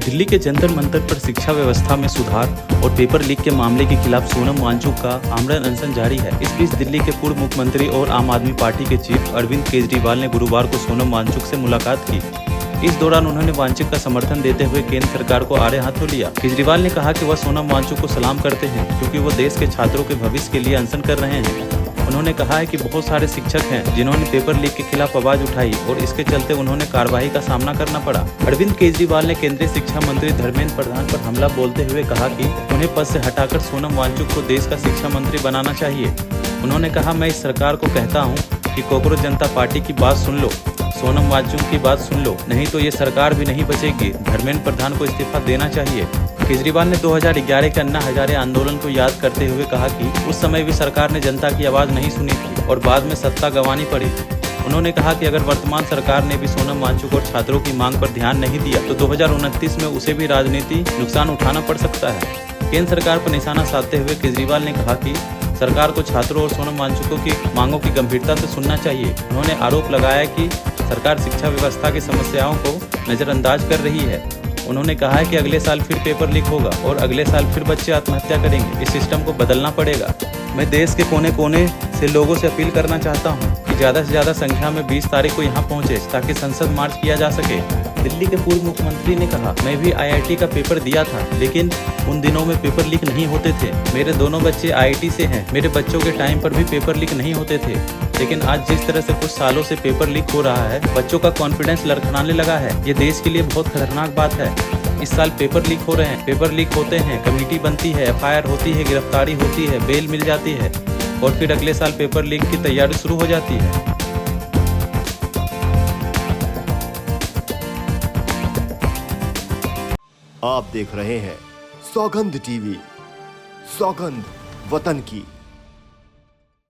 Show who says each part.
Speaker 1: दिल्ली के जंतर मंतर पर शिक्षा व्यवस्था में सुधार और पेपर लीक के मामले के खिलाफ सोनम वांगचुक का आमरण अनशन जारी है। इस बीच दिल्ली के पूर्व मुख्यमंत्री और आम आदमी पार्टी के चीफ अरविंद केजरीवाल ने गुरुवार को सोनम वांगचुक से मुलाकात की। इस दौरान उन्होंने वांगचुक का समर्थन देते हुए केंद्र सरकार को आड़े हाथों लिया। केजरीवाल ने कहा कि वह सोनम वांगचुक को सलाम करते हैं क्योंकि वो देश के छात्रों के भविष्य के लिए अनशन कर रहे हैं। उन्होंने कहा है कि बहुत सारे शिक्षक हैं जिन्होंने पेपर लीक के खिलाफ आवाज उठाई और इसके चलते उन्होंने कार्रवाई का सामना करना पड़ा। अरविंद केजरीवाल ने केंद्रीय शिक्षा मंत्री धर्मेंद्र प्रधान पर हमला बोलते हुए कहा कि उन्हें पद से हटाकर सोनम वांगचुक को देश का शिक्षा मंत्री बनाना चाहिए। उन्होंने कहा, मैं इस सरकार को कहता हूँ कि कॉकरोच जनता पार्टी की बात सुन लो, सोनम वांगचुक की बात सुन लो, नहीं तो ये सरकार भी नहीं बचेगी। धर्मेंद्र प्रधान को इस्तीफा देना चाहिए। केजरीवाल ने 2011 के अन्ना हजारे आंदोलन को याद करते हुए कहा कि उस समय भी सरकार ने जनता की आवाज नहीं सुनी थी और बाद में सत्ता गंवानी पड़ी। उन्होंने कहा कि अगर वर्तमान सरकार ने भी सोनम वांगचुक और छात्रों की मांग पर ध्यान नहीं दिया तो 2029 में उसे भी राजनीति नुकसान उठाना पड़ सकता है। केंद्र सरकार पर निशाना साधते हुए केजरीवाल ने कहा कि सरकार को छात्रों और सोनम वांगचुक की मांगों की गंभीरता से सुनना चाहिए। उन्होंने आरोप लगाया कि सरकार शिक्षा व्यवस्था की समस्याओं को नजरअंदाज कर रही है। उन्होंने कहा है कि अगले साल फिर पेपर लीक होगा और अगले साल फिर बच्चे आत्महत्या करेंगे। इस सिस्टम को बदलना पड़ेगा। मैं देश के कोने कोने से लोगों से अपील करना चाहता हूं कि ज़्यादा से ज़्यादा संख्या में 20 तारीख को यहां पहुंचे ताकि संसद मार्च किया जा सके। दिल्ली के पूर्व मुख्यमंत्री ने कहा, मैं भी IIT का पेपर दिया था लेकिन उन दिनों में पेपर लीक नहीं होते थे। मेरे दोनों बच्चे IIT से हैं। मेरे बच्चों के टाइम पर भी पेपर लीक नहीं होते थे, लेकिन आज जिस तरह से कुछ सालों से पेपर लीक हो रहा है, बच्चों का कॉन्फिडेंस लड़खड़ाने लगा है। ये देश के लिए बहुत खतरनाक बात है। इस साल पेपर लीक हो रहे हैं, पेपर लीक होते हैं, कमेटी बनती है, FIR होती है, गिरफ्तारी होती है, बेल मिल जाती है और फिर अगले साल पेपर लीक की तैयारी शुरू हो जाती है।
Speaker 2: आप देख रहे हैं सौगंध टीवी, सौगंध वतन की।